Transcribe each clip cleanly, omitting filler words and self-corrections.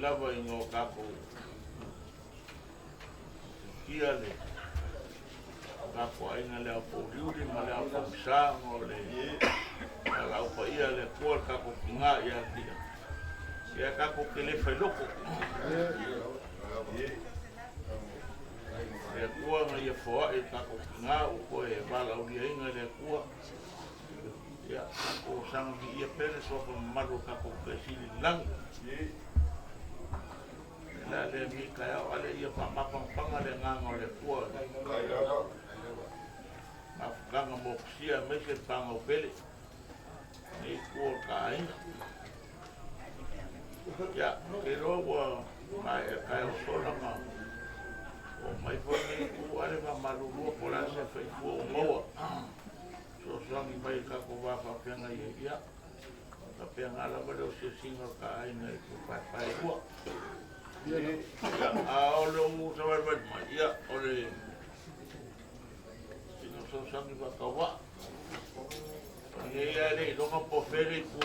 lava i ngō kako kia le kako ainga le au pōriuri ma le au pōmisāngo le ala upa ia le kua kako ki ngā ia kia ia kako ke le whailoko le kua nga ia whoa e kako ki ngā upo e wala uria inga le kua ia kako sanga ki ia pere soka maru kako ke sili langi la le mi kai au ale ia panga le nganga le kua ma kanga mo sia me se panga o pele ni kua kai ya ke ro wa mai kai o sola ma o mai foi ni ku ale ma malu po la se fai fu o mo so sangi mai ka ko va fa pena ia ka pena ala ma lo se singa kai nei ku pa pai ku ole o sa vai mai ia ole sino so sangi va ka wa ia le no po fere ku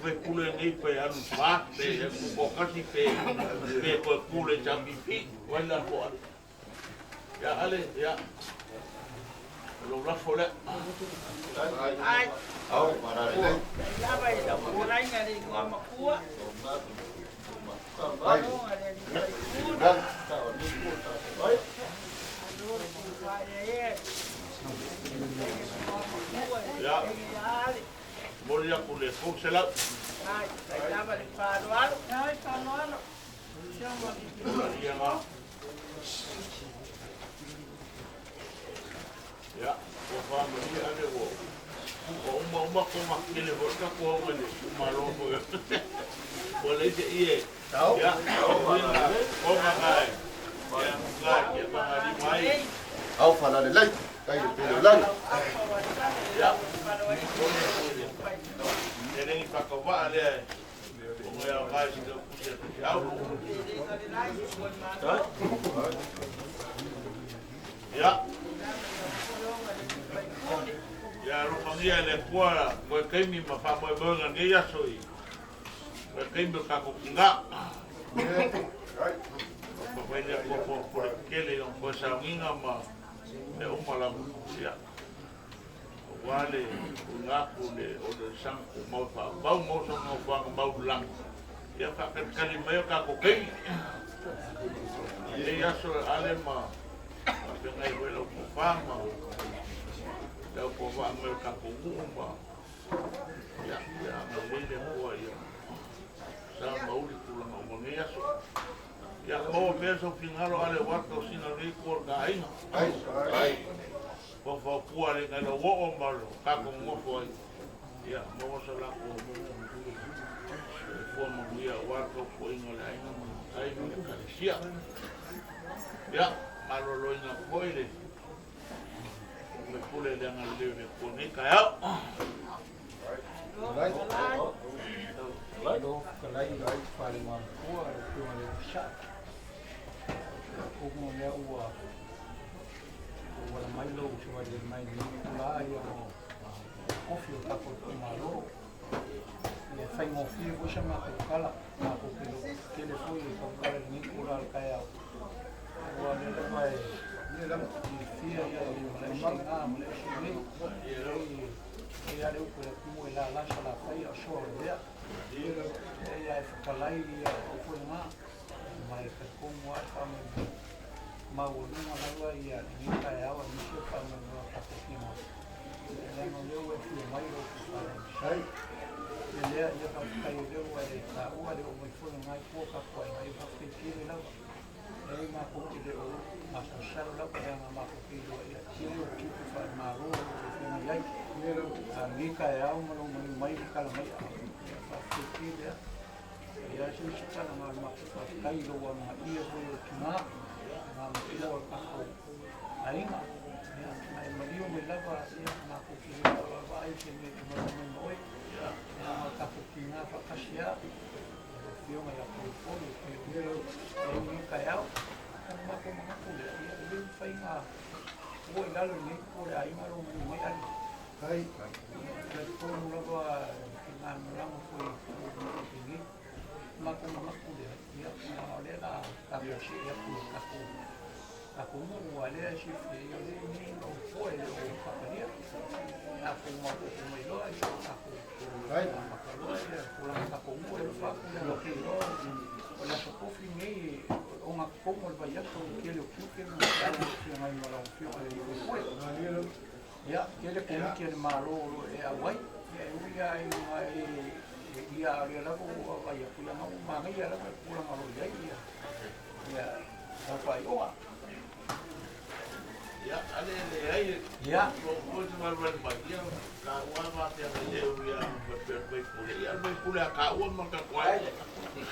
ve kule nei pe anu fa pe ku ko kasi pe ko kule jambi fi wala ko ya ale ya lo la fole ai au para le ya vai da ko lai ngari ko ma ku ai ya voy a poner fóxela ay la va a parar ay parar ya por favor mira de vos uma como aquele volta com ele maroco olha aí ya como vai ya para mais au falar de lei kai de lei ya ele para covar ele como é a mais do ya ya lo familia le kuara ko kai mi ma fa mo nga nge ya soi ko kai mi ka ko nga ko vai le ko kele on ko sa minga ma le o mala ya wale nga ko le o de sang ko mo fa ba mo so mo fa ba lang ya ka kali me ka ko kai ya so ale ma ka ngai welo ko fa ma da ko va me ka ko umba ya me le ko ya sa mauli ku la mo ne ya so ya mo penso finalo ale wato sino ri ko ga ai ko fa ku ale ga no wo malo ka ko mo fo ya mo so la ko fo mo ya wato ko ino la ino ai no ka sia ya malo lo ina ko ile me pule de ang leve pone kaya do kalai rai pare ma ko ko le sha ko mo me ua wala mai lo chua de mai ni la ya o fio ta ko malo e fai mo fio ko chama ko kala ma ko que le foi ko kala ni ko la kaya o le mai la fia ya le manga le chini e ale ko le mo la la la fai a so ya ya falai ya ko ma mai ka ko mo ata ma o no ma ya ni ka ya wa ni se pa no ka ko mo le no le o e mai ro ko sai le ya ka ka yo wa le ka o le o mo fo mai ko ka ko ai ka ke ki le la e ma ko ki le o ma ko sa la ko ya ma ko ki lo ya ki o ki ko fa ma ro ko ma ya ni ka ya o mo mai ka la mai fa ki le ya se sa na ma ko fa kai lo wa ma ia ko yo ki ma ma ko ka ko ai ma ya mai ma dio me la va ya ma ko ki lo va ai se me mo no ya ma ka ko ki na fa ka sia yo me la ko ko ni ka ya ma ko le ya le fai ma o la lo ni ko ai ma ro mo mai ai ko no lo va na no la mo ko ni ma ko le ya Aku mau ada si ini oh ele o paparia. Aku mau mai lo aku. Hai. Pulang aku mau ele faku lo que lo. Olha só o fim aí, uma como vai já com aquele que não é mais mal fio ali foi. Ya, ele como que ele malo é a vai. Eu ia ali lá com vai pulang mau mangai ya lá pulang malo ya. Ya, apa yo? Ya, ale ai. Ya. Vou te mandar bagia. Kawa mate ale ya berpulih. Ya berpulih kawa maka kuai.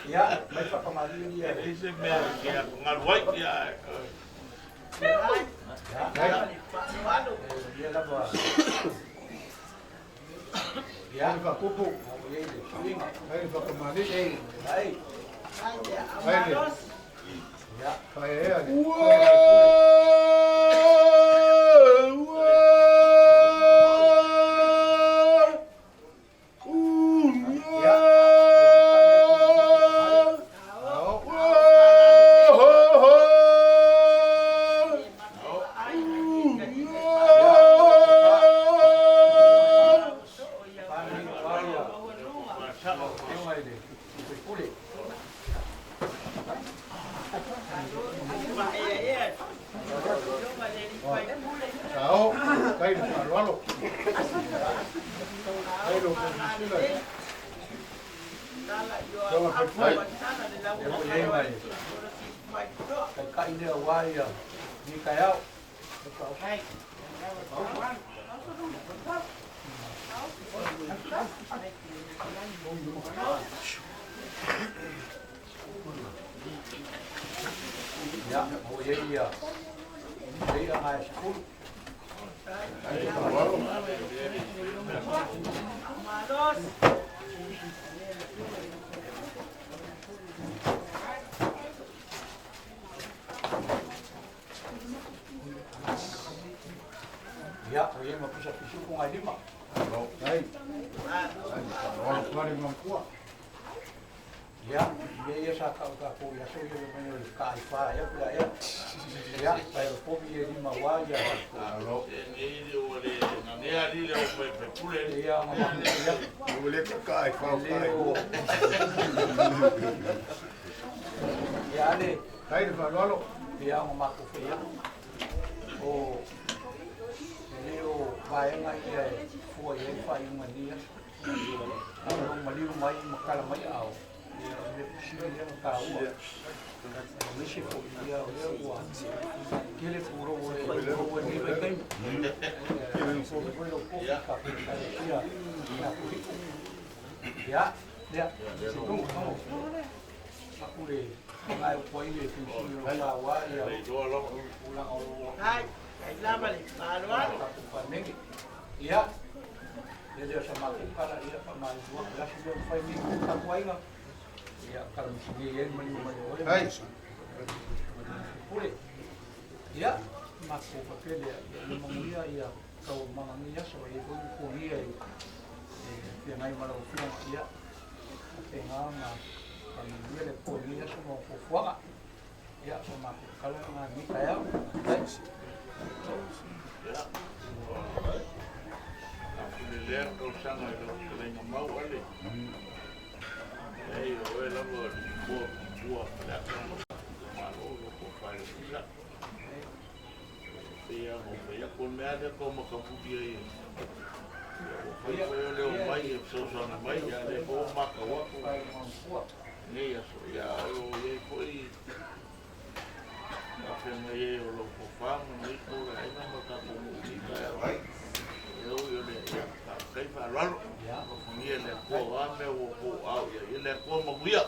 Ya, mai pakamali dia. Ese me que ngalwai ya. Ya. Dia lá ba. Ya, Hai, Pak Pupu. Hai, Pak Kemali. Hai. Hai, Ya. Hai, Sao? Đây là phải loa lục. Đây lục là gì đây? Cho mà phải Cái cây dia wai ya. Ni kaya. Ya, oh iya. Dia ngai school. Đây là phải loa lục. Ya, oh iya mapisah-pisah kung ay lima. Đây. Loa lục mari mampu. Ya, dia sa ka ko ya so yo me ka ifa ya pula ya. Ya, pero pobi ye lima wa ya. Alo. Ini ole nane ali le berpulih. Ya, mama ya. Boleh kai, kau kai. Ya le, Đây là phải loa lục. dia mama ko fe ya. O Leo vai ngai ya, fo ye fa yung mani ya. Ang mali mai makala mai au. Ya, le siya ya ka wa. Wishi ko ya wa. Kile puro wo ni ba kai. Ya, dia. Situ kamu. Aku le, ngai poi le tu ka wa ya. Ulang au. Iya, dia sama aku kalau dia pemain dua belas dia five minggu tak kuai nggak? Iya, kalau misalnya yang menyumbang Hai. boleh. Iya, masuk pakai dia mengulia iya kau mengulia soal itu kuliah yang lain malah film iya tengah kalau dia le kuliah semua kufuang iya sama kalau nggak kayak Ya. Aku lihat kau sangat kalau mau ale. Ei, eu lá boa belakang malu kau file tidak. Dia mau pun ada kau makan dia ini. Kau leo mai so mai ada kau makan waktu. Ni ya so ya eu foi. Aku ni eu lo fam ni tu ai na makan ni kai. Eu le ya kai fa lo. Ni le ko ame o au ya le ko mo dia.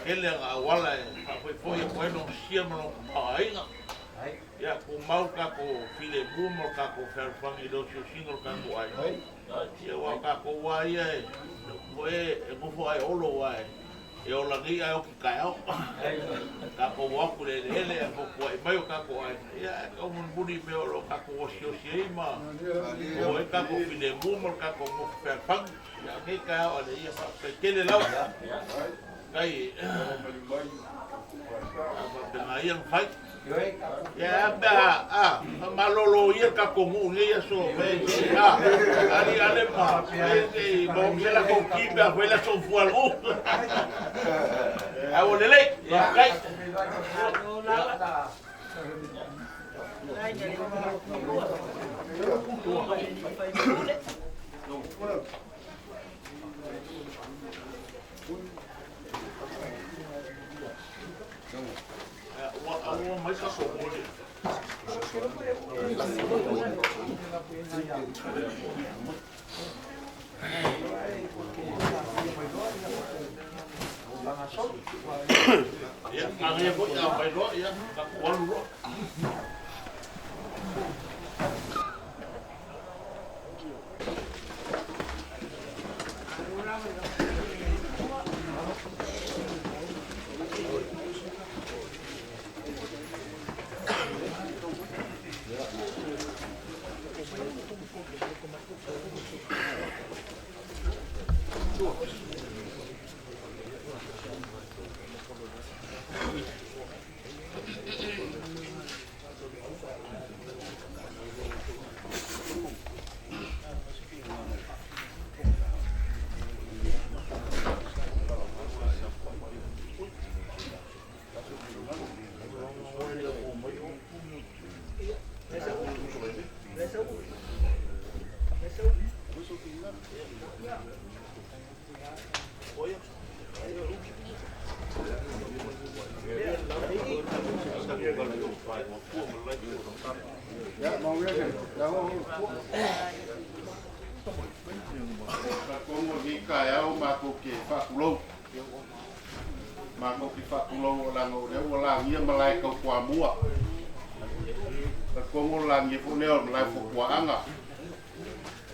Ele a wala foi foi no siamo no ainga. Ya ko mau ka ko file bumo ka ko ferfang i do single ka ko ai. Ya wa ka ko wa ia e mo foi olo wa. E o langi ai o ki kai au. Ka ko wa ku le ele e ko ai mai o ka ko ai. Ya o mun budi me o ka ko sio sei ma. O e ka ko file bumo ka ko mo ferfang. Ya ni ka o le ia pa kele lau. Kai. Apa dengan yang fight Ya ba malolo ia ka komu ia so ali ale pa bo la ko kiba la so fual o a o lele kai mais ka so ya angin po ya bay lo ya kakuan lo Ya, mau ya, jangan Como gica é o maco que faculou. Maco que faculou lá no Rio, lá ia malai kau kuamua. Como lá ia funeu malai fukuanga.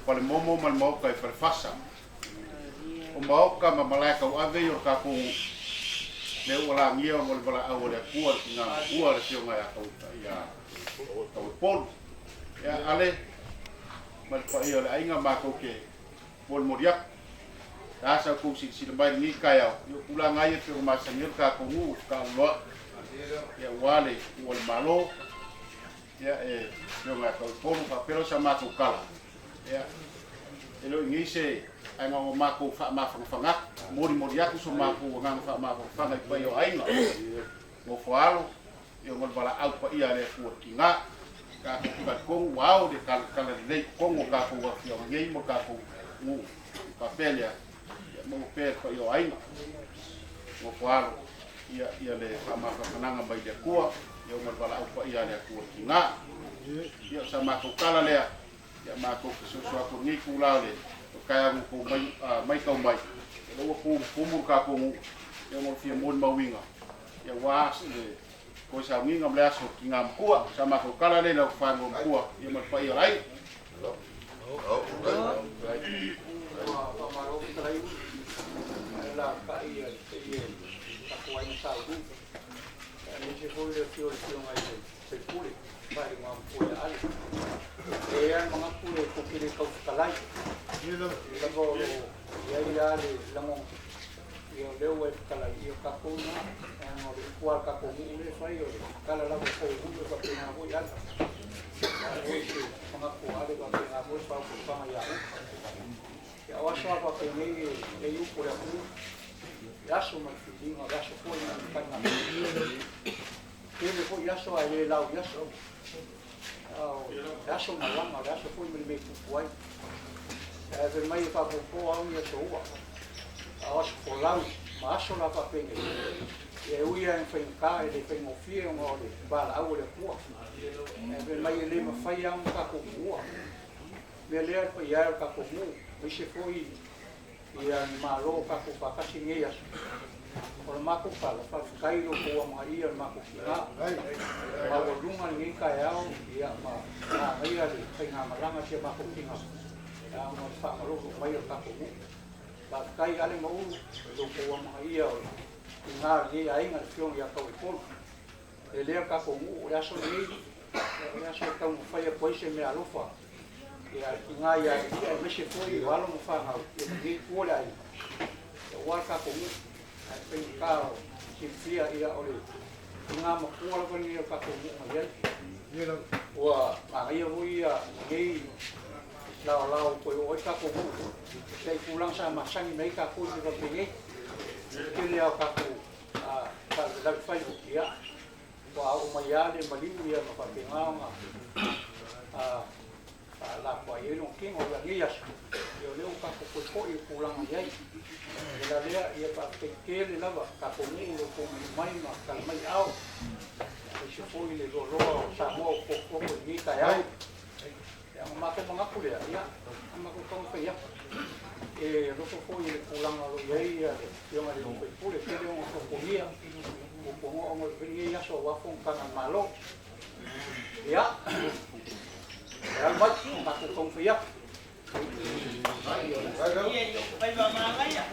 Pale momo mal mau kai fasa. O mau ka malai kau ave yo ka ku le wala ia wala wala awale kuar na kuar sio ngai kau ya. Kau pon. Ya ale mal pa ia le ainga maco que Pol moriak, asa ku si mai ni kaya, yo pula ngai te masa ni ka ku ka lo, ya wale wal malo, ya yo nga ka pon pa pero sama tu kala, ya elo ngi se ai nga mako fa ma fa moriak so mako nga fa ma fa pa yo ai nga, mo falo, yo ngal bala au pa ia le ku kinga, ka ku wow de kala le kongo ka ku wa yo ngai mo ka ku mu papel ya mo per ko yo ainga mo kwaro ia le sama kananga bai de kua yo mo bala ko ia le ku kinga yo sama ko kala le ya ma ko so ko ni ku la le kaya ko mai ka mai lo ko mu ka ko yo mo fi mo ma winga ya wa le ko sa winga mla so kinga kua sama ko kala le la fa mo kua yo mo pa ia ai ya waso apa pengen eu por aqui yaso mafitinho yaso foi na panha ele foi yaso aí lá o yaso malama yaso foi me foi ver mai pa po ao yaso wa acho polau mas lá pa pengen eu ia enfrentar ele foi mofia um olho bala ao le po ver mai ele me faia um caco boa Beleza, foi a cacomu, isso foi e a malo caco para casinheiras. O maco fala, faz cair o boa Maria, o maco fica. A volume ninguém caiu e a Maria ali, tem a malanga se maco fica. A uma fama logo vai o cacomu. Faz cair ali mau, o boa Maria, e na ali ainda fion e a cauipol. Ele é cacomu, já sou ele, já sou tão feia pois se me alufa. Ya inga ya meshe foi wala mo fanga e pola ai o ka ko ai pe ka ki fia ia ole nga makua ko ni ka ko mo ngai wa ngai o ia ngai lao ko o ka ko mo sei pulang sa masangi nei ka ko ni ka pingi ke le ka ko ka da fai ia wa o mai ale mali ia ma pa pinga la ko ai no king o la ia yo le ka ko i pulang ai la le ia pa ke le lava ka ko ni ko mai ma ka mai au se foi le lo sa mo ko ni ka ai ya ma ko mga ku le ia ma ko ko fe ia lo ko foi le pulang lo ai yo ma le ko pule ke le ko ko ia ko mo mo veni ia so wa fon kana malo ia ya ma ko fe ia bây giờ mà lấy à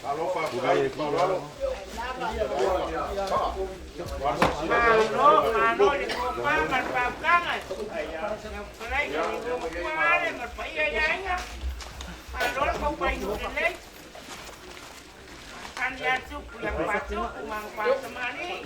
Alo Pak Kai, alo. Mano di copa mal pakangan. Kalau ini kumain mal payahnya. Mano kau payu dilek. Kan lihat suku yang patuh kumang patemani.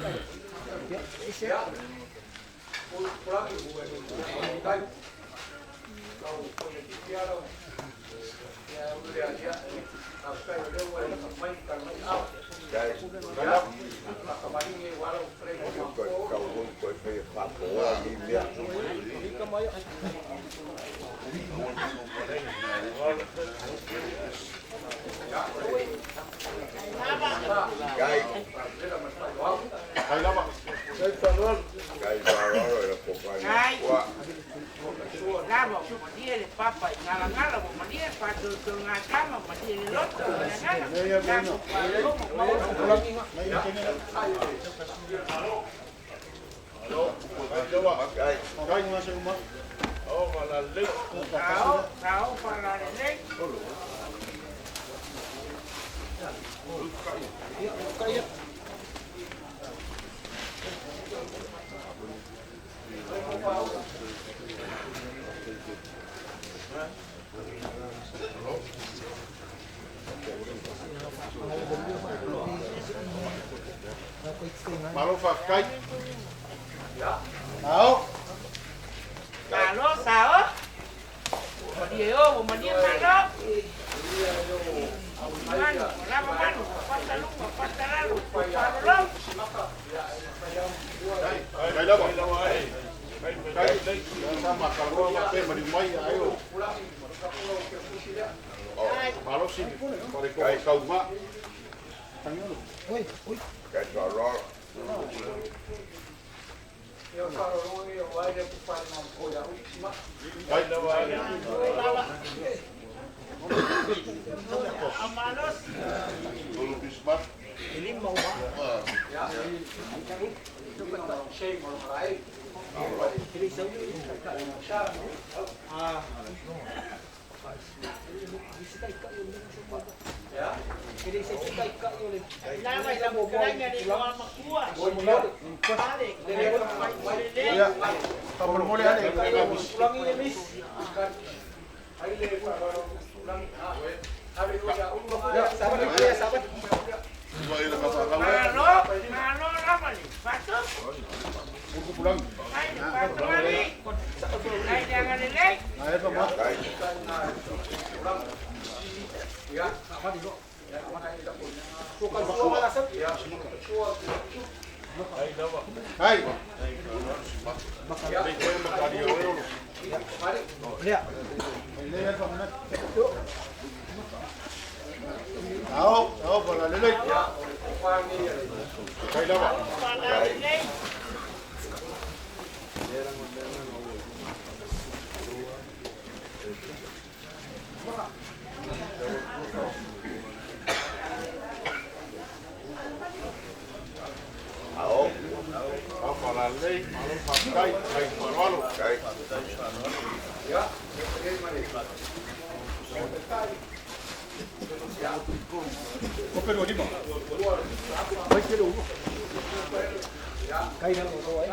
Lama dia le papa ngala dia patu ngakama dia le loto Malo Pak Kai. Tahu? Malo sao? Dia malo. Mano, lama mano, pantalalu. Kai dah Pak. Kai sama kalau apa mari mai ayo. Malo sini. Kai kau mak. Cái trò đó Lama la bukannya di luar makua. Ya. Kamu boleh ada. Malo lama ni. Pasok. Buku pulang. Pasok lagi. Ay jangan dilek. Ayo Pak. Hai. Tahu bola lelek. Kai dah Pak. Bola lelek, malo Pak Kai, kai malu. cái Kopi dua di Pak. Cây nó rồi.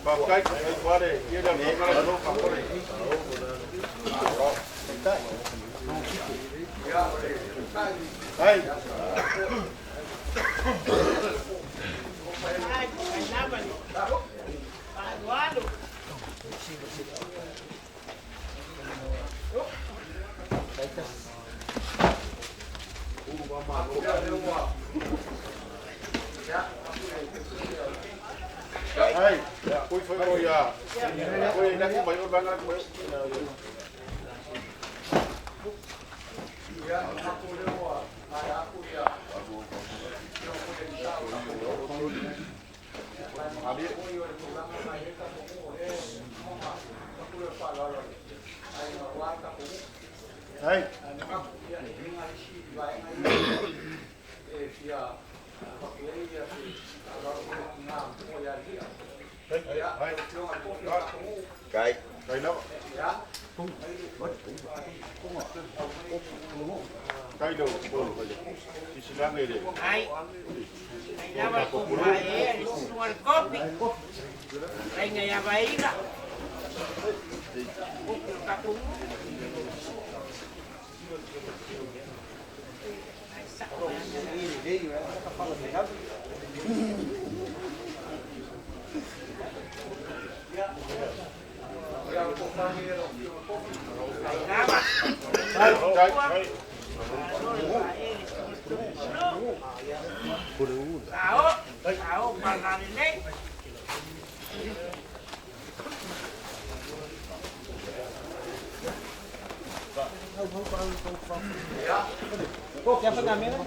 Pakai kuare, dia dah kalau kapore. Hai. Hai, kui foi ya. Kui nak bayar banget. Ya, aku lewat. Aku dia. Hai. Cái nó cái đầu đi xin lắng nghe đi Ai dapat kumpulkan semua kopi. Lainnya ya baik lah. Kapung. Tahu panas ini. Kok siapa namanya?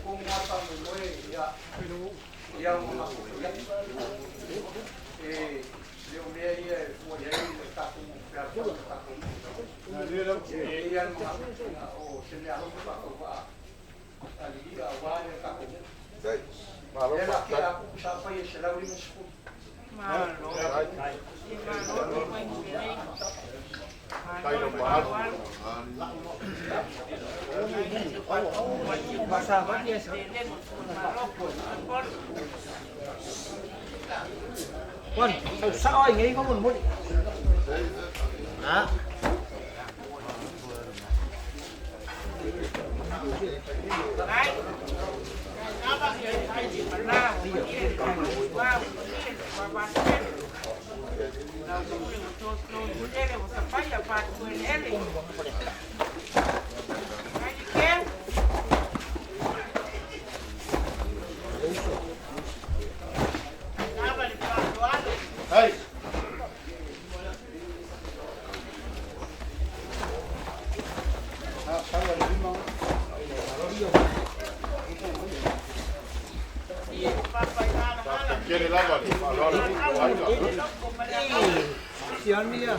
kung mata mo ya yang yung dia ia mo dia ta ku ta ku na dia yang oh sini aku ba ali dia wa ya ta ku dai malo pa aku sampai selalu di masuk malo Masalah dia Quân, sao anh ấy có một mũi? Hả? Đấy. Các bác thấy thay gì mà ra, thì vào, và nào cũng được tôi đây là một tập bách là phạt 10 lẻ đi. Hai đi kia. Hey. Tiene el agua. Si han mía.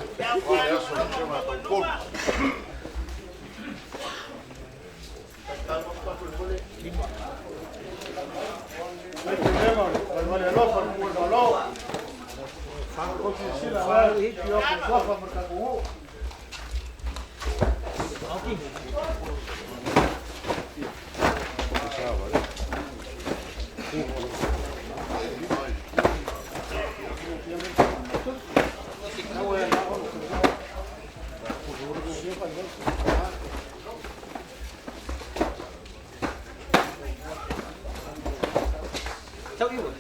Cháu yêu rồi.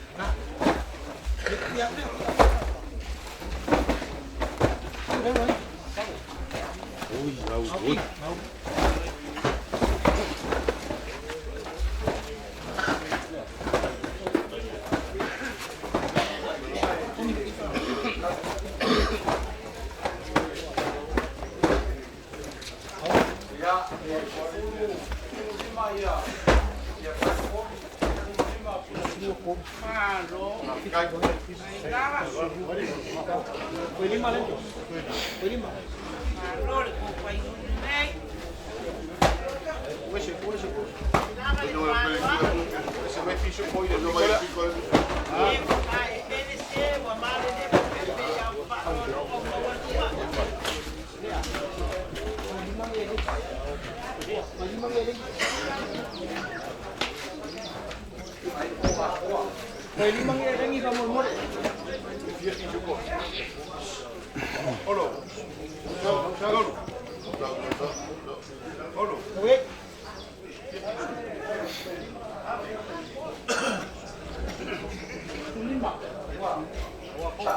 Ui, ui.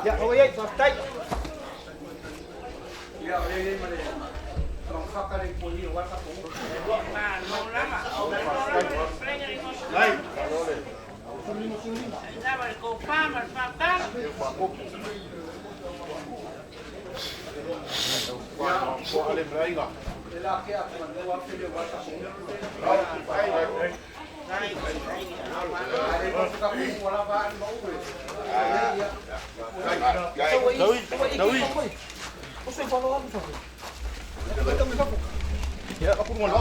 Ya, oke, stay. Ya, ini mana? Kalau kakak dari poli, warga poli. Nah, mau lama. Đây. Ra vào cổ pha mà pha cát. Qua lên đây rồi. Lelaki aku mana? Warga dia warga poli. Đây, Ada yang suka poli warga bahan bau. Ya, aku mau lo.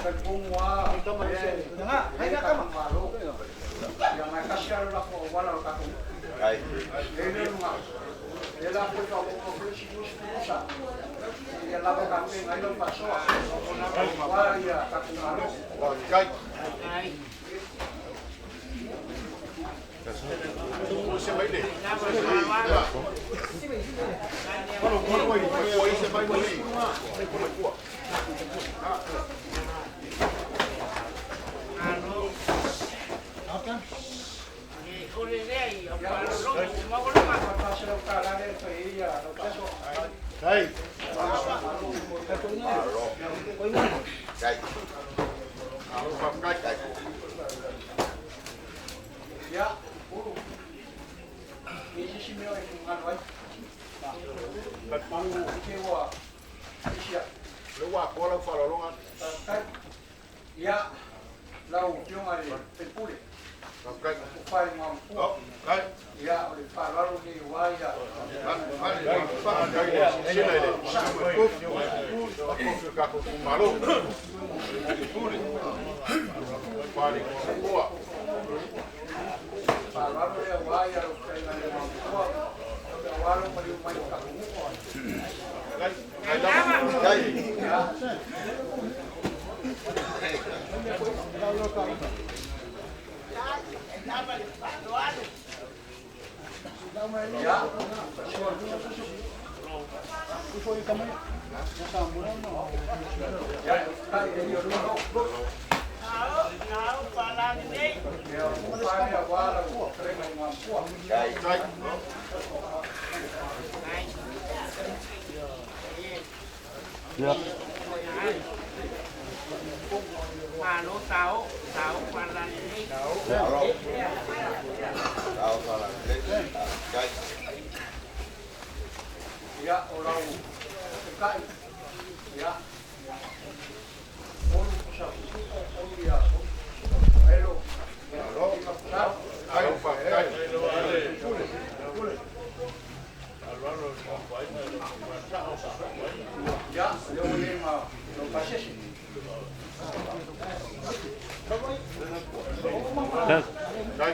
Semua. Jangan, hanya kamu malu. Yang mereka share lah kau walau kamu. Ini rumah. Dia lah pun kau operasi susah. Dia lah kami ngayon pasok. Wah ya kamu malu. Đây. đây. Mua xe máy để. Ra vào pha Quay xe máy đi. Đây. Ya. Ini sih mewah itu nganuan. Kecewa. Siap. Nếu qua có đâu phải là đúng không? Ya. lau pionga le pepule. Okay. Whai ngā mpua. Kai. Ia o le whāraro ni wai ia. Whāraro ia wai ia o kei ngā ngā mpua. Waro mari mai kakungu. Alo táo và là đi. Ya, orang kai. Ya. Olu kusha. Olu ya. Hello. Hello. Kai pa, kai. Ya, leo ni ma no pasesi. Kai.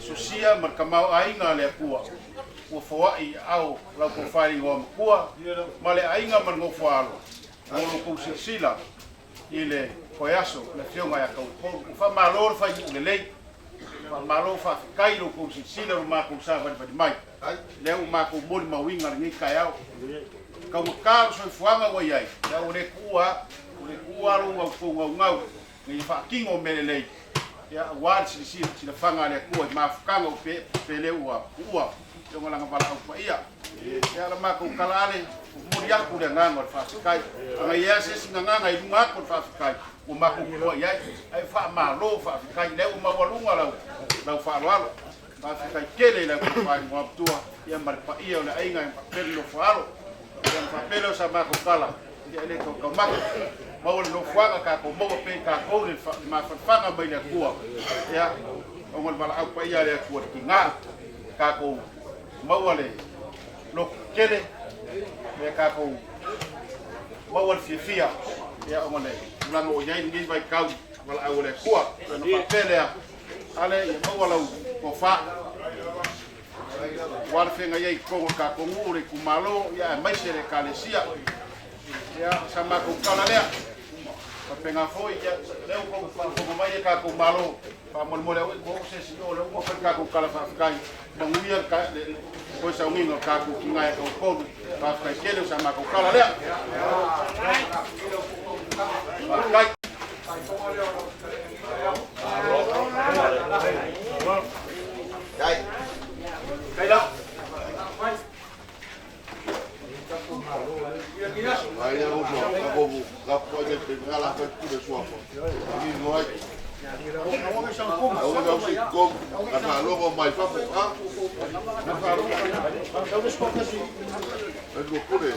Susia markamau ainga le pua o foai au la ko fai ngom pua male ainga man ngo falo o ko sila ile koyaso le fionga ya ko fa malor fa le lei fa malor fa kai lo ko sila ma ko sa va mai le o ma ko bol ma winga ni kayao ka ka so fuanga wa yai ya o le kua lo ko ngau ni fa kingo melelei ya ward si na fanga le ko ma fanga o pele ua yo ngala ngapala o ia ya la ma ko kalale mo ya ku le nganga fa kai nga ya se nganga i lunga ko fa kai o ma ko ya ai fa ma lo fa kai le o ma walunga la fa lo fa kai kele la ko fa mo tua ya mar pa ia le ainga pa pele lo fa lo ya fa pele sa ma ko kala ia le kau maka mau le fuanga ka ko mau pe ka ko le ma fanga mai le kua ia o ngol mala au pa ia le kua ki nga ka ko mau le lo kele le ka ko mau le fia ia o ngole lango o yai ngi vai kau wala au le kua no pa pele ale ia mau la ko fa wala fenga yai ko ka ko ngure ku malo ia mai se le kalesia ia sama ko kala lea pa penga foi ia leu ko mai ka ko malo pa mo mo le ko se si o le ko ka ko kala fa kai manguia ka ko sa mingo ka ko kinga ko pa fa kele sama ko kala lea kai Kai đó. Aí eu vou gặp coi cái tình là cái khu vực suộc. Đi ngồi. Ông đâu xin công, anh phải luôn vào mày pháp phục á. Anh phải luôn. Anh buộc cô để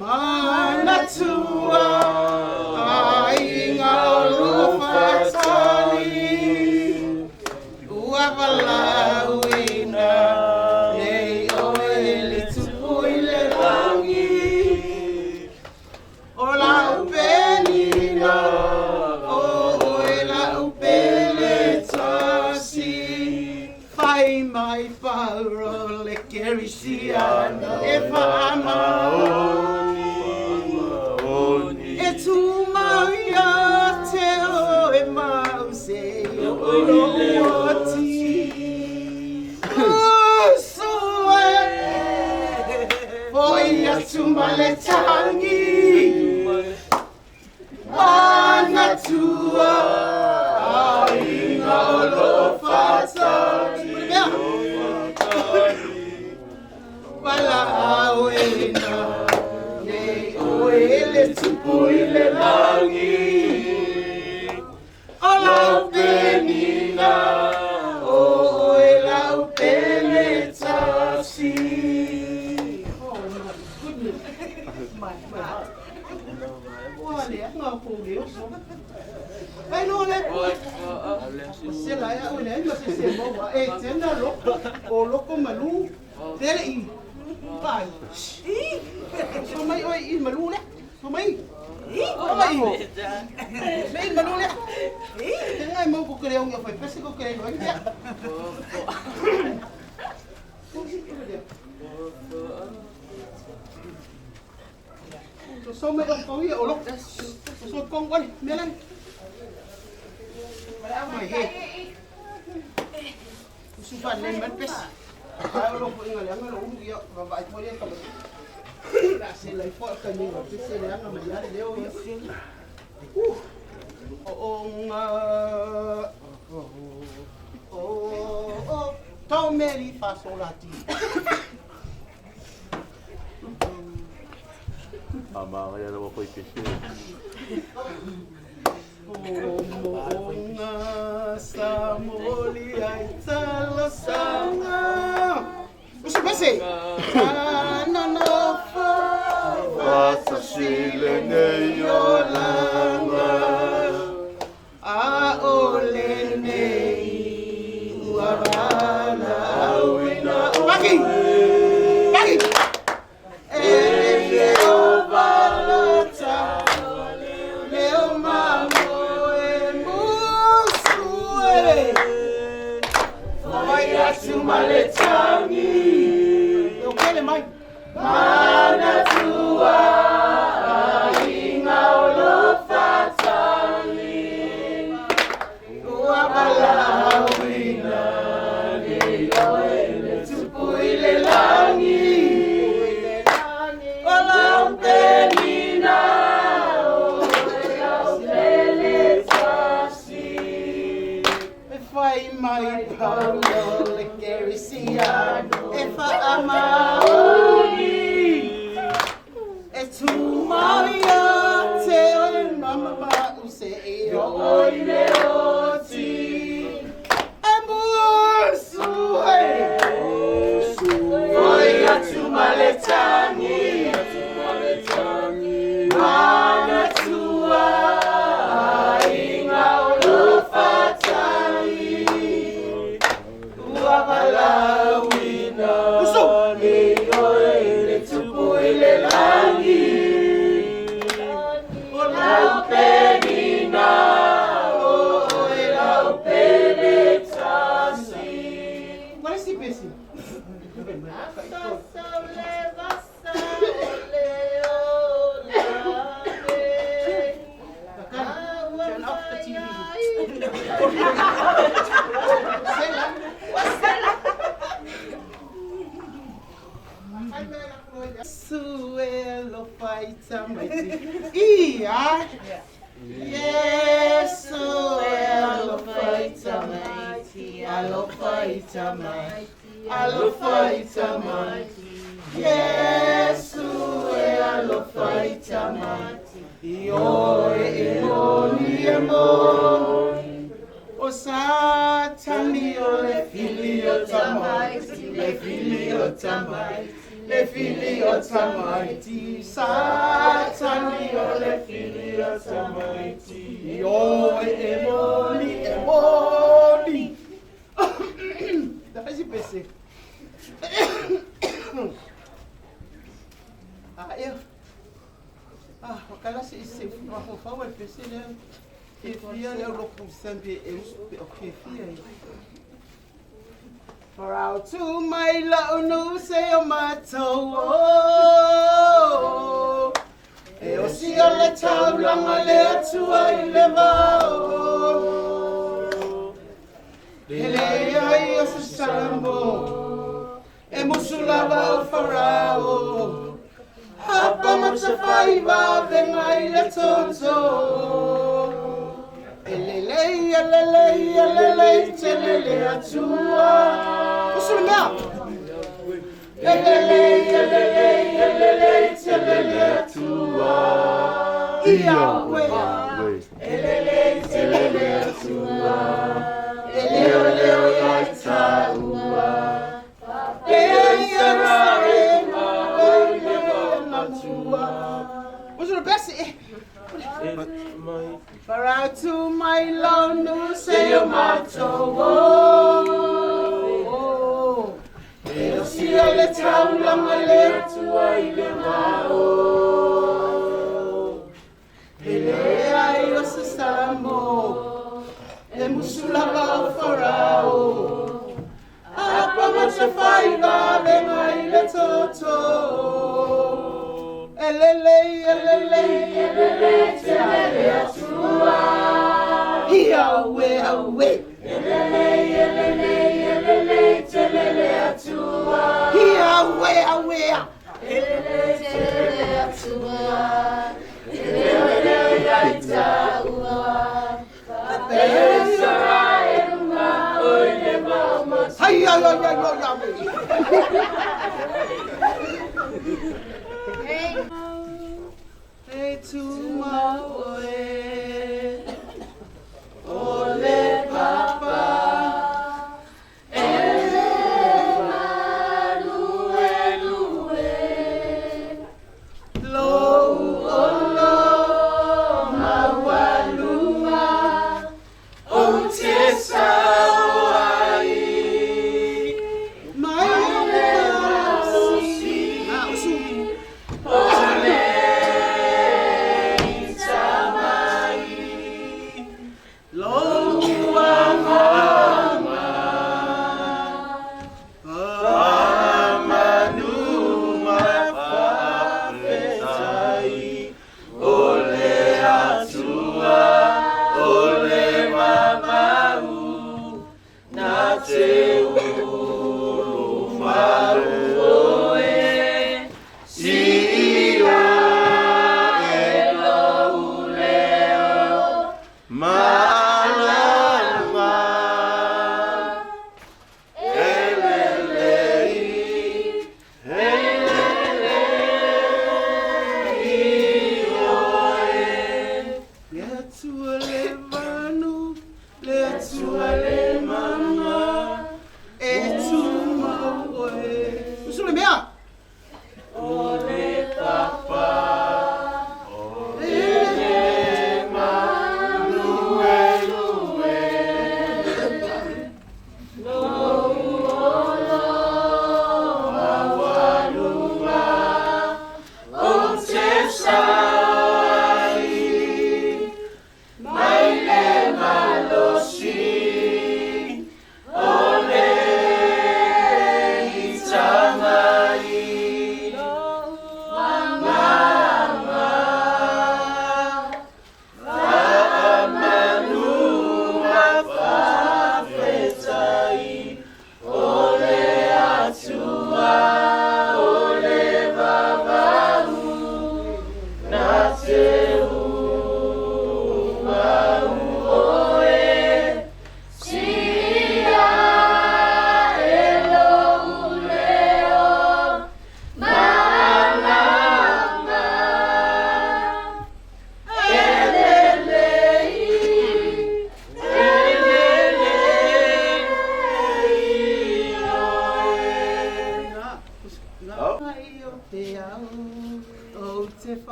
Mana tua e whaamaoni, e tūmaia te o e mause o oti. Usue, hoi atu male tangi, ana tua, ainga o lo whatani. Wala awena, nei oe le tupu i le langi. O lau penina, o oe lau pele tasi. Oh my goodness, my heart. Wale, ngā kōge o so. Ai no le, o se lai a ole, ma se se moa, e tena loko, o loko malu, tere i. Pai. So mai oi in malu le. So mai. Mai. Mai malu le. Ngai mo ko kere onga foi, pese ko kere no ngia. So mai ko ia olok. So kong wal, melan. Mai he. Supan len man pes. Ai lo ko ingal yang lo umu ia ba ai pole ka ba. Se lai fo ka ni lo se le anga mai ale leo ia. Tau meri fa solati. Mama ya lo ko ipese. Onga samoli ai tala sanga. Usi pese. Ana no fa. Wasa sile nei olanga. A ole nei uabana awina. Bagi. Bagi. Ele o balota. Leo mamo e musue. Foi a sumale tangi. Eu quero mais. Mana tua inga olo fatali. Tua balawina ni oele tupu ile langi. Olam penina oele tasi. E fai mai paulo le kerisiano. E fa amaoni. E tu maria te oi mama use e oi le oti. E musu e oi a tu maletani. Mana tua inga olo fatani. Ua balawina ni oe le tupu i le langi. O lau penina, o oe lau pele tasi. Qual é esse peixe? Turn off the TV. Suelo faita maiti. Ia. Yes, suelo faita maiti. Alo faita maiti. Alo faita maiti. Yes, suelo faita maiti. Io e moni. O satani o le filio tamaiti. Le filio tamaiti. Le filio tamaiti, satani o le filio tamaiti. Io e moni. Dá de PC. Wakala se wakofa wa PC le. E fia le lo sempre eu o que fia. Farao tu mai lau no se o mātou e o si o le taulanga le atua I le vao le ai o se salamo e musulava o Farao hapa matawhai wa venga I le toto Elelei, elelei, elelei, telele atua. Usu mea. Elelei, elelei, elelei, telele atua. Yahweh. Elelei, telele atua. Eleo, leo, yaitaua. Eirarema, oilema atua. Usu besi. Faratu mai launu se o mātou e o si o le taulanga le atua I le wao e le ai o se salamo e musulava o Farao apa matawhai wa venga I le toto Elelei, elelei, elelei, telele atua. Yahweh, Yahweh. Elelei, elelei, elelei, telele atua. Yahweh, Yahweh. Elelei, telele atua. Elelei, yaitaua. Israel ma oile ma. Hay, ay, ay, ay, Yahweh. Hey tu maoe, ole papa, ele malue lue, lo olo mawaluma, o te sauai, mai mausi, ole.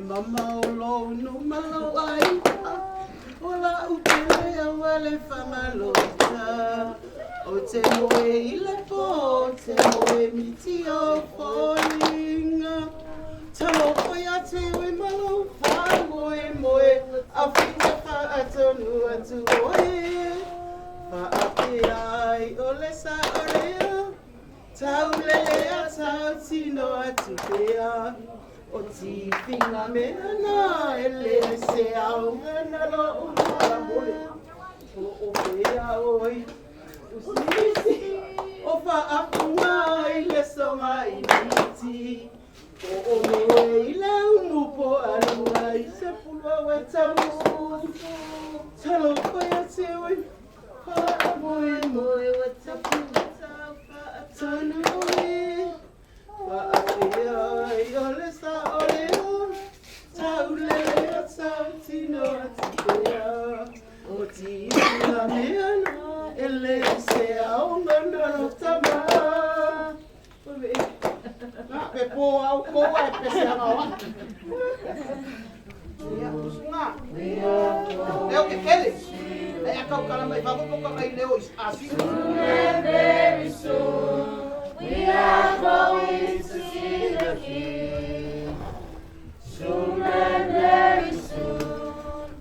Mama lo no malo ai ola utele awale famalota o te moe ile po te moe mitio falling talo koya te we malo fa moe moe afite fa tonu atu oe Pa'ape ai ole sa orea Tau lele a tau tino atu pea O ti whina mea na ele se au ngana lo umara mole O pea oi Usisi O whaapunga i le songa i niti O mewe i le umupo alunga i se pulua we tamu Talo koia te oi Whaamoe moe wa tapu Tonu oi Whaapea i ole sa ole o Tau lele a tau tino ati pea O ti ina mea na ele se au ngana no tama Pe po au ko e pe se ama wa Ia kusunga Leo ke kele E a kau kala mai wako poka mai leo asi Very soon we are going to see the King. Soon and very soon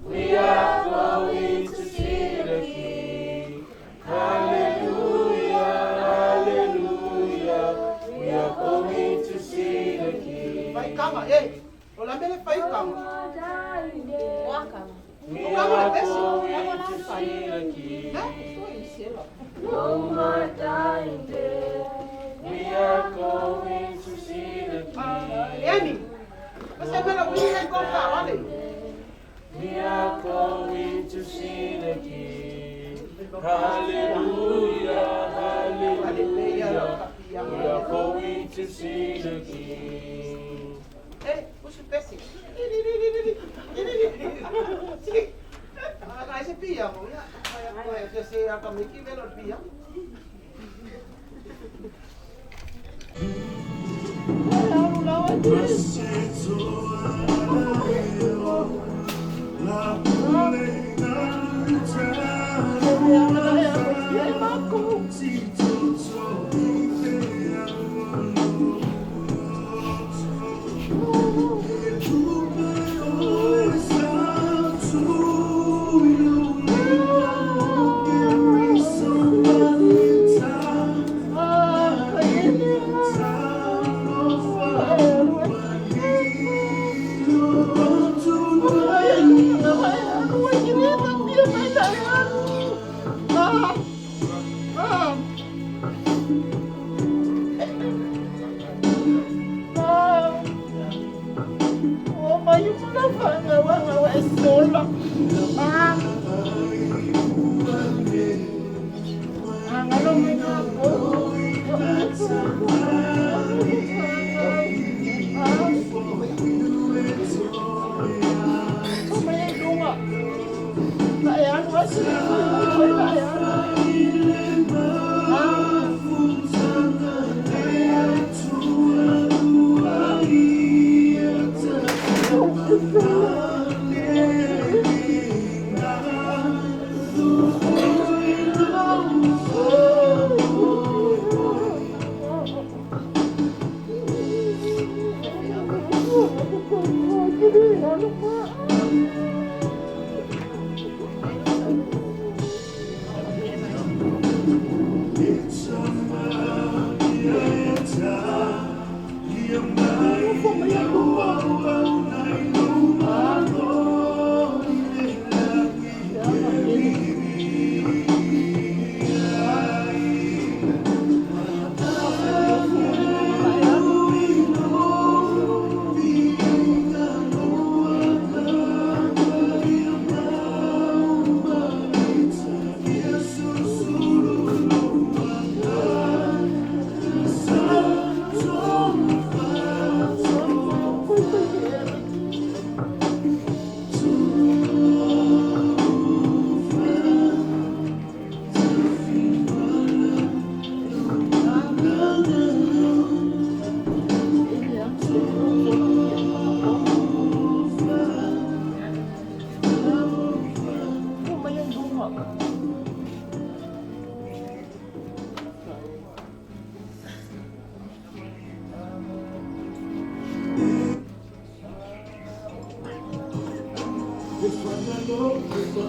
we are going to see the King. Hallelujah, hallelujah, we are going to see the King. Vai kama o la mele fai kama We are going to see the King. No more dying day. We are going to see the King. Emi Você vê lá o que ele conta, olha We are going to see the King. Hallelujah, hallelujah. We are going to see the King. Ei, puxa o pé assim Agora esse piamo Eu sei a caminho que vem o piamo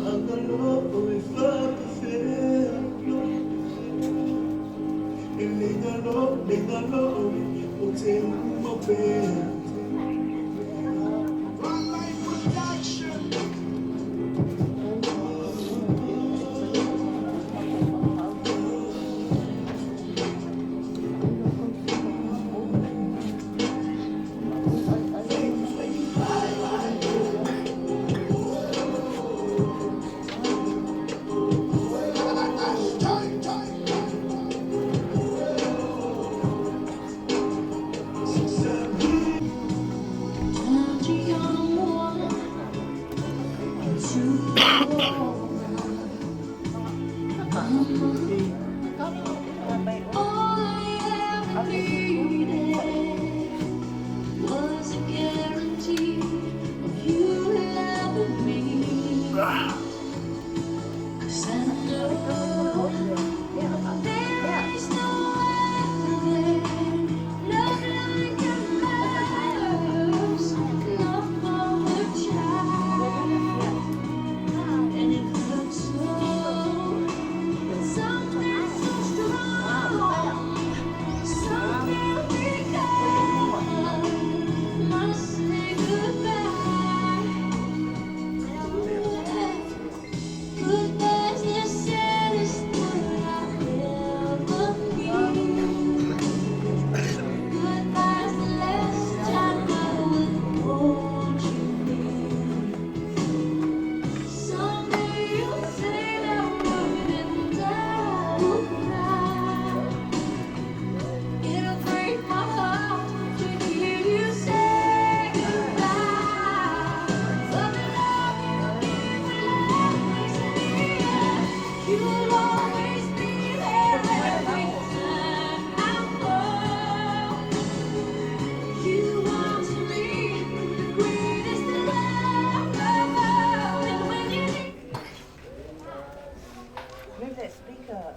Was a guarantee of you loving me. 'Cause I know there is no other there. Love like yours, love for a child, and it hurts so. Something so strong, something because must say goodbye. Goodbye's the saddest word I'll ever hear. Goodbye's the last time I will hold you near. Someday you'll say that word and I will cry. It'll break my heart to hear you say goodbye. But the love you give will always be there. You'll always be there every time I fall. You are to me the greatest love of all. And when you need Move that speaker.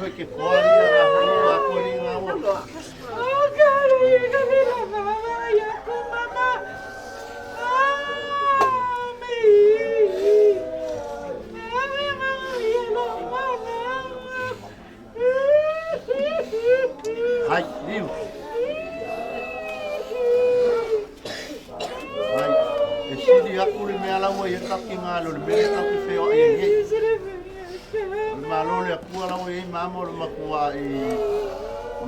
hoi ke koa ia a hua a koe ni ngā ua. Hai, liu. Hai, e siri aku le mea laua ia taki ngā lo le mea taki wheo ai ngei. Le malo le akua laua ia mama le makua i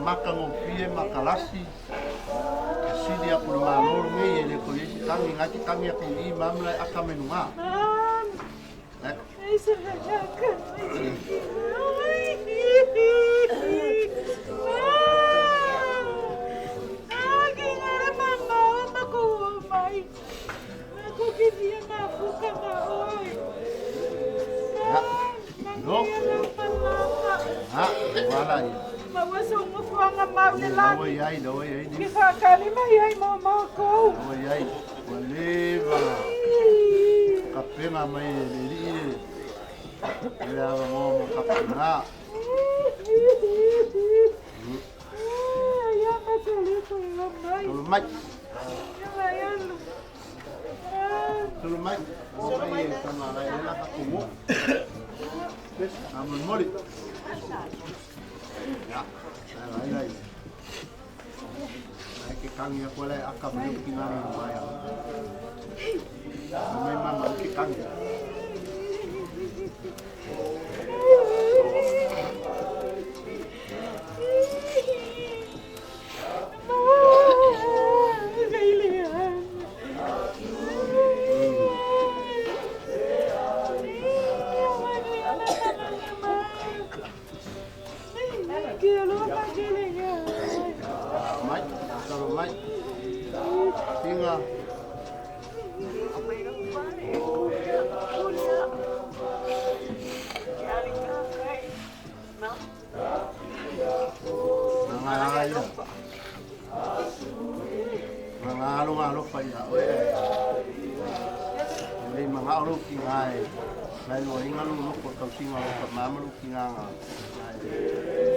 makango pie makalasi. E siri aku le malo le ngei e le ko yesi tangi ngati tangi aki i mama lai aka menu ngā. No. Ha, wala ia. Mawasa umufuanga maule lagi. Dawa iai, dawa iai. Kisa kalima iai mama ko. Dawa iai. Waleva. Kapenga mai le li. Ele ava mo kapena. Ya masalito ya mai. Tulu mai. Ya ya. Tulu mai. Tulu mai kama lai la kakumo. Amun mori. Ya, lai lai. Ai ke kangi aku lai aka mai kina mai ya. Mai mama ke kangi. Mai, kalau mai, tinggal. Nangayo. Nangalo pa ya. May mga alo kingay. May loring alo no ko tawsing alo pa mamalu kinganga.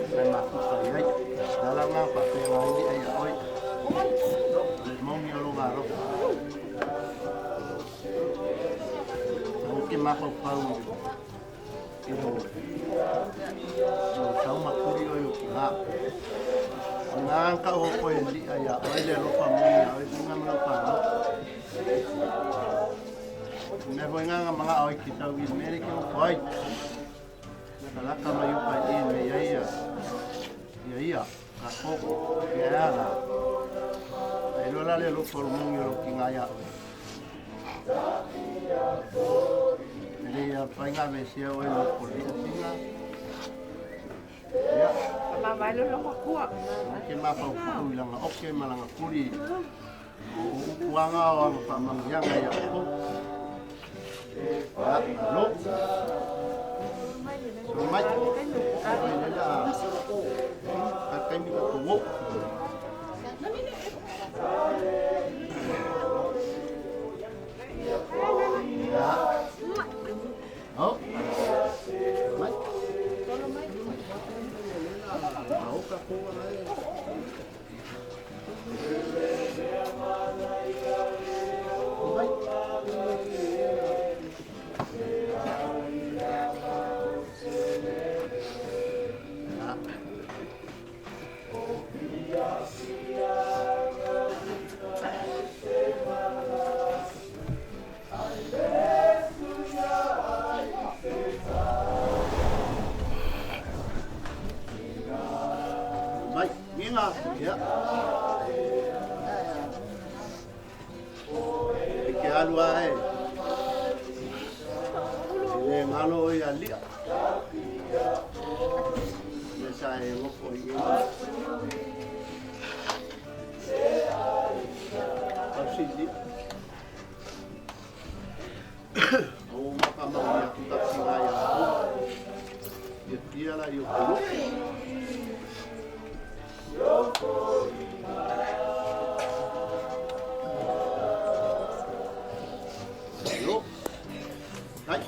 May makukay. Dalam nga pa kaya hindi ay oy. Mong alo ngaro. Ang kimakapaw. Ito. So makuri oy nga. Ang ka ko hindi ay oy lelo pa mo ya oy nga pa. Never nga mga oy kita with American fight. Nakalaka mayo pa din may iya. Iya, ako kaya na. Ay lola le lo por mong yo kingaya. Ele ya painga me sia oy lo por dia singa. Ya, Mama lo lo kuwa. ke mapa ku lang okay malanga kuri. Kuanga ang pamangyang ya ko. Ya, lo. Sumay. Ay nila. At kami ka tuwo. Ya. Oh. Mai. Mau ka ko na. Mai. Mai, minga, ya. Que algo hay. Le malo ya lia. Me sai mo ko yi. Asili. O makama ya kita sinaya. Dia lah yo. Yo. Hai.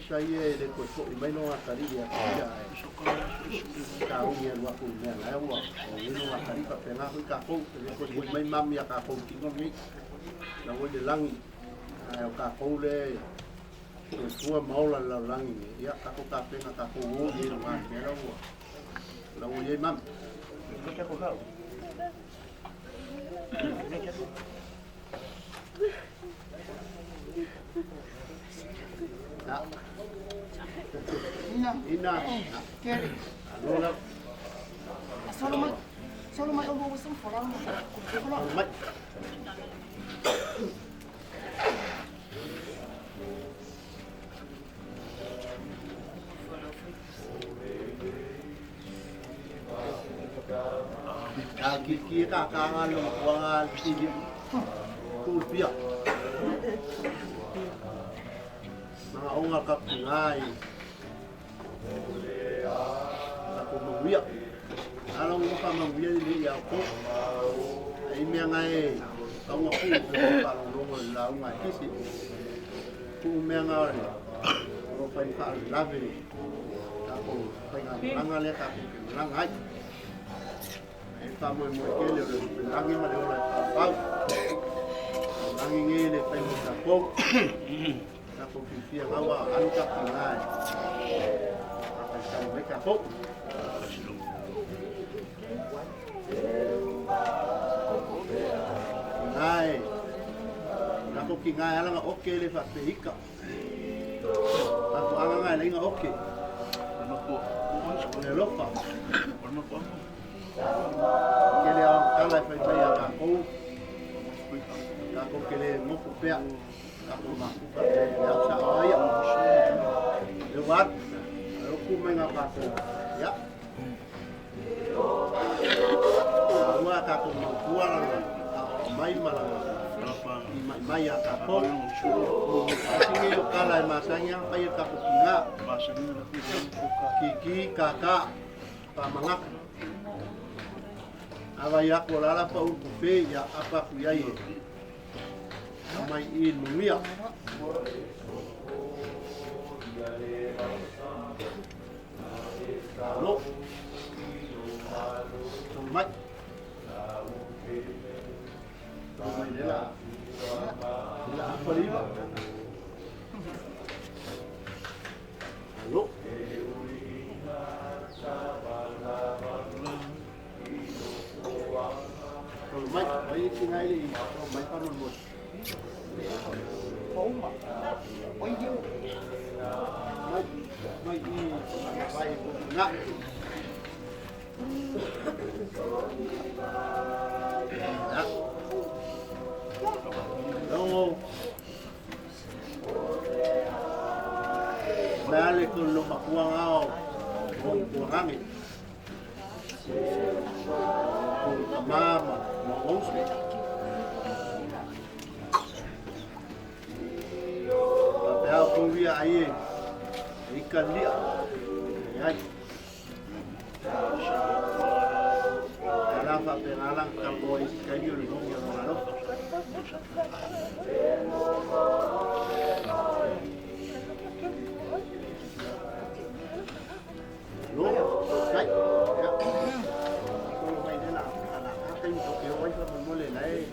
Saya le ko ko mai no akari ya ya ka o ye wa ku ne la wa o ni no akari pa pena ku ka ko le ko mai mam ya ka ko ki no ni la wo de langi ai ka ko le ko maula la langi ya ka ko ka pena ka ko wo ni no ma ne la wo ye mam ko ka ko ka Ina. Keri. Lola. Solo mai ubo wasam foram. Mai. Kiki kakak lu kuangan sini. Tulpia. Mga unga kapunay. Ako mawia. Alam mo pa mawia ni ako. Ay miya nga ang ako parang lumon lang nga kasi. Kung miya nga ako pa yung labi. Ako pa nga ngalit ako langay. Ay pa mo kele langi man wala pa. Langi ngene pa yung ako. Ako pipia ngawa ang kapunay. Mereka pop. Ngai. Ako kingai ala nga okay le fa pehika. Ako anga ngai le nga okay. Ano po? Ne lopa. Ano po? Kele ang kala fa ia ako. Ako kele mo po pe. Ako ma pa ya sa aya. Lewat kumay nga pato. Ya. Awa la ka ko kua la mai mala mai ya ka ko singe o kala e masanya pai ka ko kinga kiki kaka pa mangak awa ya ko la pa u pe ya apa ku ya ye mai in mumia lo mai la apa liba lo mai mai singai li mai pa non mo Uma. Oi, eu. mai i vai na no dale con lo makuang ao con kuangi con mama mongosi Pea kouria ai e ikalia ai Arafa pengalang kapoi kayu lu yang malo Lo kai ya Kalau main dia nak akan tokyo wai ko mole lai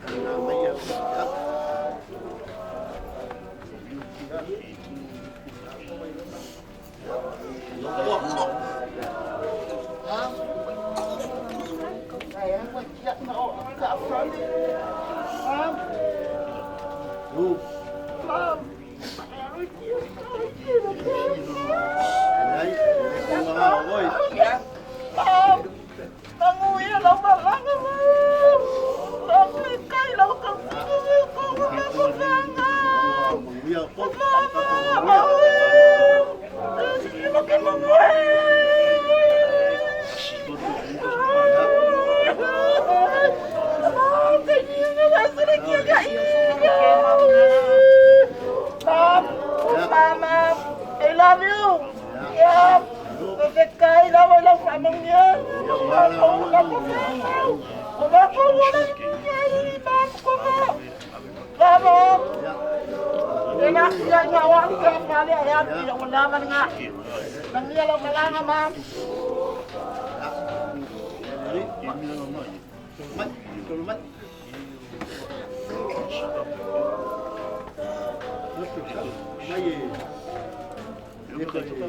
Kana mai ya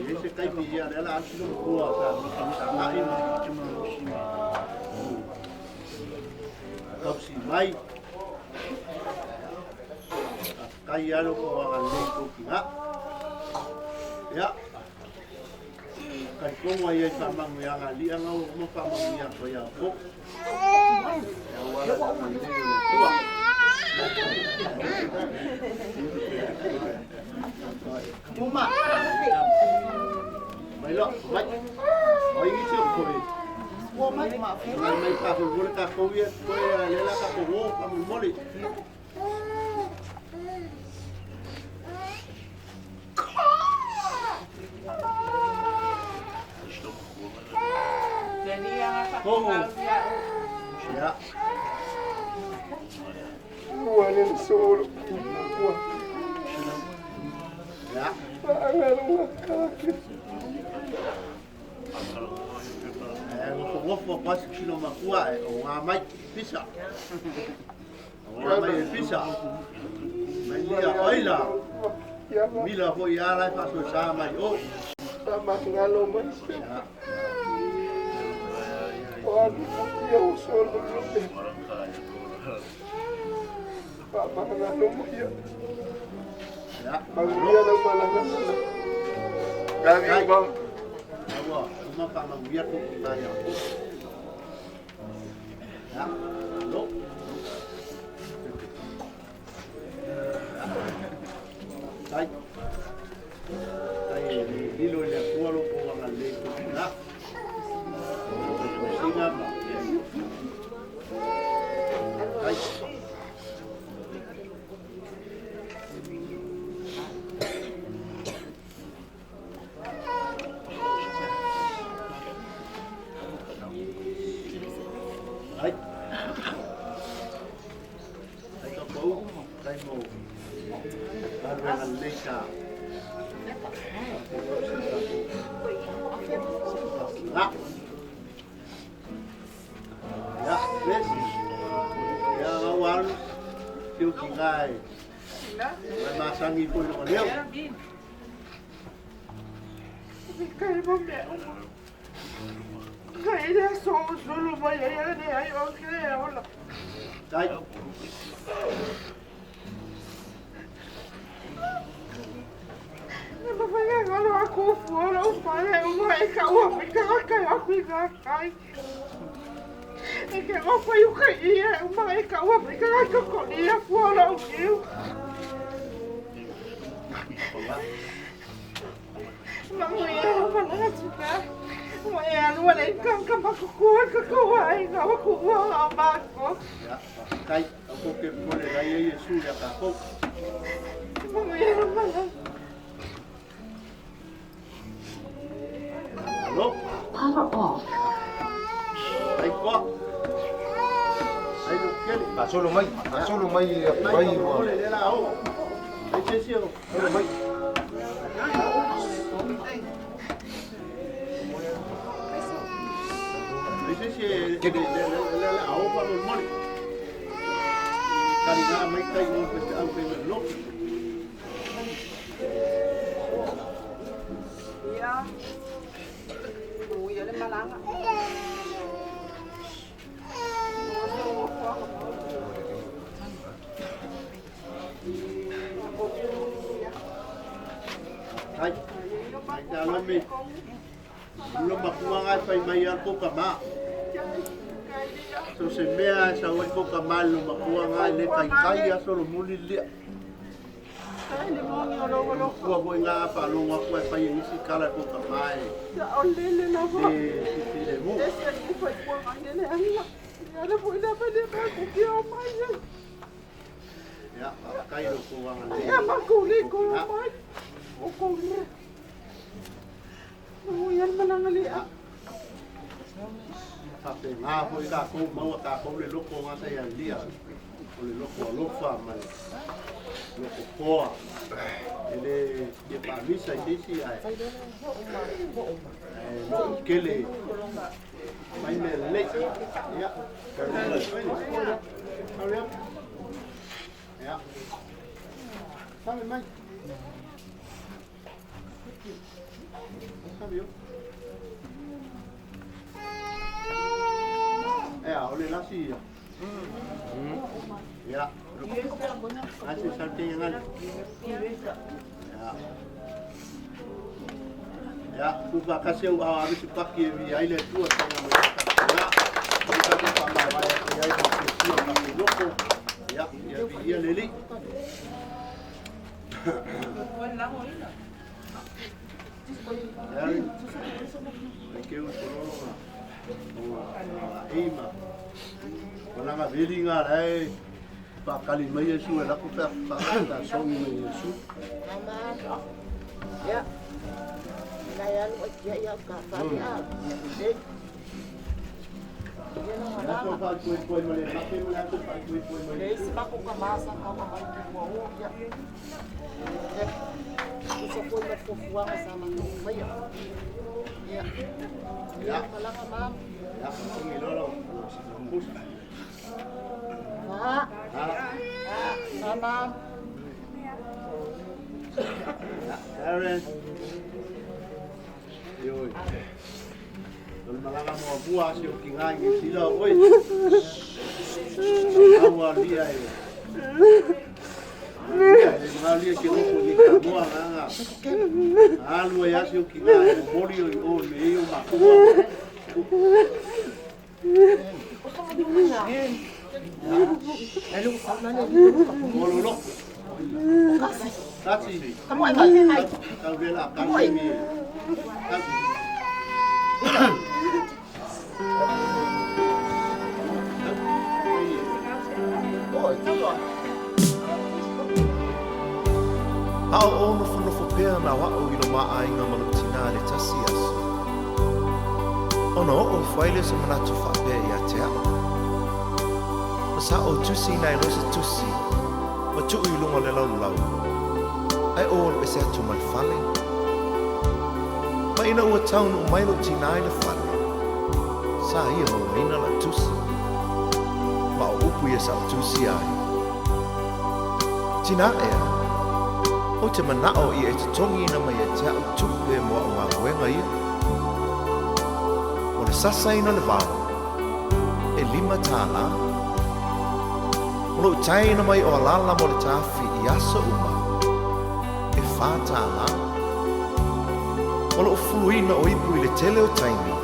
Esse caipira dela acho que não boa, sabe? Kasi mai kaya lo ko ang leko kinga ya kai ko mai sa mang yang ali ang mo pa mang yang ko ya ko ya wala ang tua cuma mai lo mai ni chưa ko mai ka ko ka ko ya ko lela ka ko ka mo moli Ya. Wala na solo. Ya. Paangal mo kakit. Ngofo kwasi kilo makua o ngamai pisa. O ngamai pisa. Malia oila. Mila ho yala paso sama yo. Sama ngalo man. Ya. Eu solo lupe. Papa ngalo mo ya. Ya. Paglia ng malakas. Kami bang Awa, uma pa maguya ko tayo. Ya. Lo. Tay. Tay dilo le kualo ko ang leko na. Singa ai mo. Alwe leika. Ah. Ya, wes. Ya awal siu kingai. Mai masangi ko lo leo. Kai mo me. Kai dia solo mai ya ni ai okay hola. Kai. Não vai agora a confora o pai é uma é que o fica cai a fica cai. É que o pai o cai é uma é que o fica que colia fora o viu. Mamãe, eu vou lá ficar. Mãe, não é que a baco que ai, não com a baco. Kai, aku ke pole rai e Yesu ya ka ko. Mamãe, eu vou lá. Lo, Power off. ai ko. Ai lo kele. Solo mai Mai pole le la o. Ai che sia o. Solo mai. Ai che sia ke le la o pa lo mori. Kali na mai kai no pe au pe lo. Ja. Ui, ele malanga. Ai. Ai ta lo mi. Lo makua ngai pai mai ar ko ka ma. So se mea sa oi ko ka ma lo makua ngai le kai kai a solo muli le. Ai, le mongi o logo logo. Kua ko nga pa lo nga ko pai ni kala ko ka mai. Ja, o lele na va. Le mo. Esse aqui foi por mais ele ainda. Ela foi lá para levar o que eu mais. Ya, kai ro ko wanga le. Ja, mas kuli ko mais. O kuli. Ui, ele malanga le. Tape nga ko ka ko mau ka ko le loko nga sa ya lia. Ko le loko lo fa mai. Loko poa. Ele de pa misa desi ai. Lo kele. Mai me le. Ya. Hurry up. Ja. Sabe mai. Sabe eu. Oleh nasi ya. Ya. Nasi samping yang ada. Ya. Ya, buka kasih habis pakai air dua setengah meter. Ya. Kita buka mai air pakai pakai loko. Ya, ya leli. Dari que o corona ima wala veli nga rai pa kali mai Yesu la ko pa ta so mi Yesu Ya. Layan o ya ka pa ya. na ko pa ko male na ke mala ko pa ko male Esse bako kamasa kama mai kwa o ya. Isso foi uma fofuanga sama no meio. Ya. Ya, malanga mam. ya ko ngi lolo mbus Ha. Sama. ya Aaron yo Dol malanga mo buah si kingai sila oi awa dia yo Malia que no pode camoa nanga. Alu ya se o que vai, o morio o meio macua. Molo lo. Tati. Kamu ai. Kau vela kan mi. Oh, tá bom. Ao ono whanofo pēr na wao i lo maainga malutina le tasi aso. Ono o i whaile se manatu whapea i a te ao. Masa o tusi nai rosa tusi, ma tui lunga le lau lau. Ai o lo ese atu mal fale. Ma ina ua taunu o mailo tina ai le fale. Sa ia mo ina la tusi. Ma o upu ia sa o tusi ai. Tina ea. O te manao ia e te tongi ina mai e te au tupu e moa o ngā wenga ia. O le sasa ina le vau. E 5 tāna. O lo tai ina mai o alala mo le tāwhi i asa uma. E 4 tāna. O lo fuluina o ipu i le tele o taimi.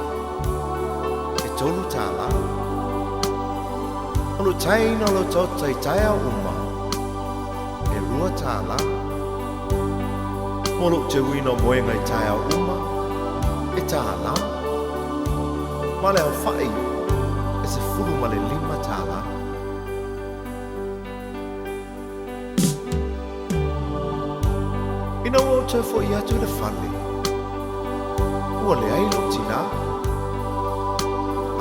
E 3 tāna. O lo tai ina lo tota i tai au uma. E 2 tāna. O lo te wina moenga i tai au uma. E tāna. Ma le au whai. E se fulu ma le 5 tāna. Ina ua o te fo i atu le whale. Ua le ailo tina.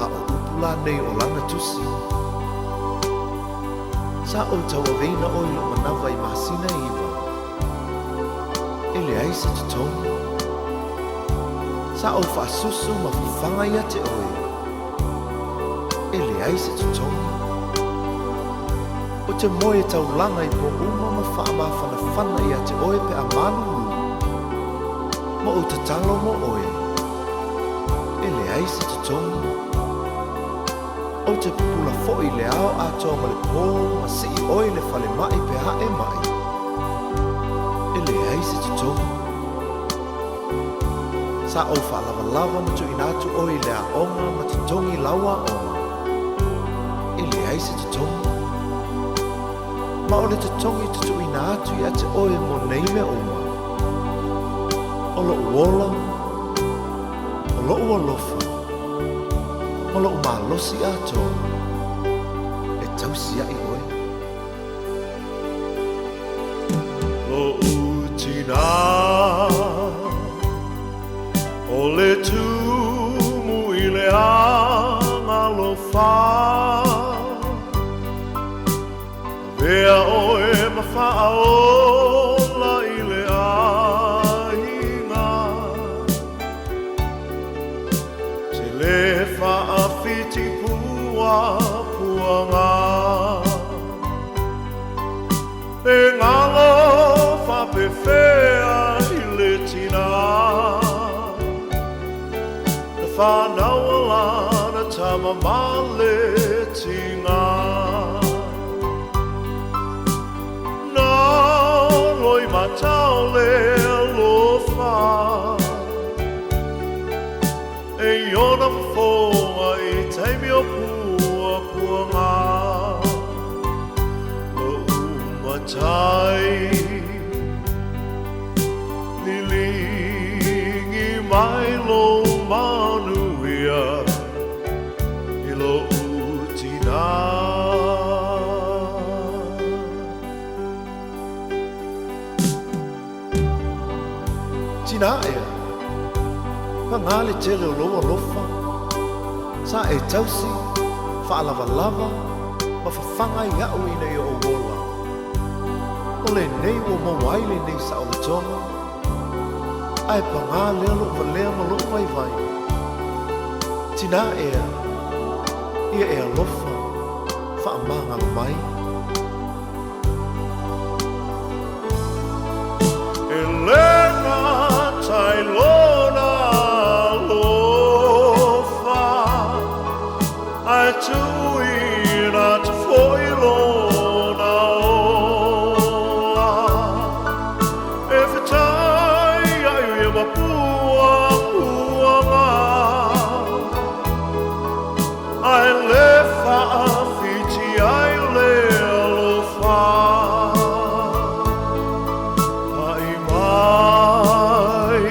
A o upula nei o lana tusi. Sa o taua veina o ilo manawa i masina iwa. E le aise te tonga. Sa o whaasusu ma whanga ia te oe. E le aise te tonga. O te moe tau langa i po uma ma whaama whana ia te oe pe a manu ulu. Ma o te talo mo oe. E le aise te tonga. O te pupula fo'i le ao a toa ma le pō ma si i oe le whale mai pe hae mai. E le aise te tonga. Sa o whaalawa lava ma tu inatu oe le a onga ma te tongi laua onga. E le aise te tonga. Ma o le te tongi te tu inatu i a te oe mo nei me oma. O lo uola, o lo uolofa, o lo umalosi a toa. E tausia i oe. Lo utina. O le tumu i le anga lo wha. Vea oe ma whaola i le ainga. Te le whaafiti pua puanga. E ngalo whapewhea i le tina. Whanau alana tama male tinga. Nā loi matau le alofa. E iona mawhonga i teimi o pua puanga. Lo umatai. Lilingi mai lo manuia i lo utina. Tina ea, whangale tele o loa lofa, sa e tausi, whaalawa lava, ma whawhanga i au ina i o wola. O le nei o mawaile nei sa o le tonga, ai panga lea lo valea ma lo vai vai. Tina ea, ia ea lofa, whaamanga mai. E lena tai lona lofa, ai tuina te foi lona oa. E whetai ai e mapua puanga. Ai le whaafiti ai le alofa. Ai mai,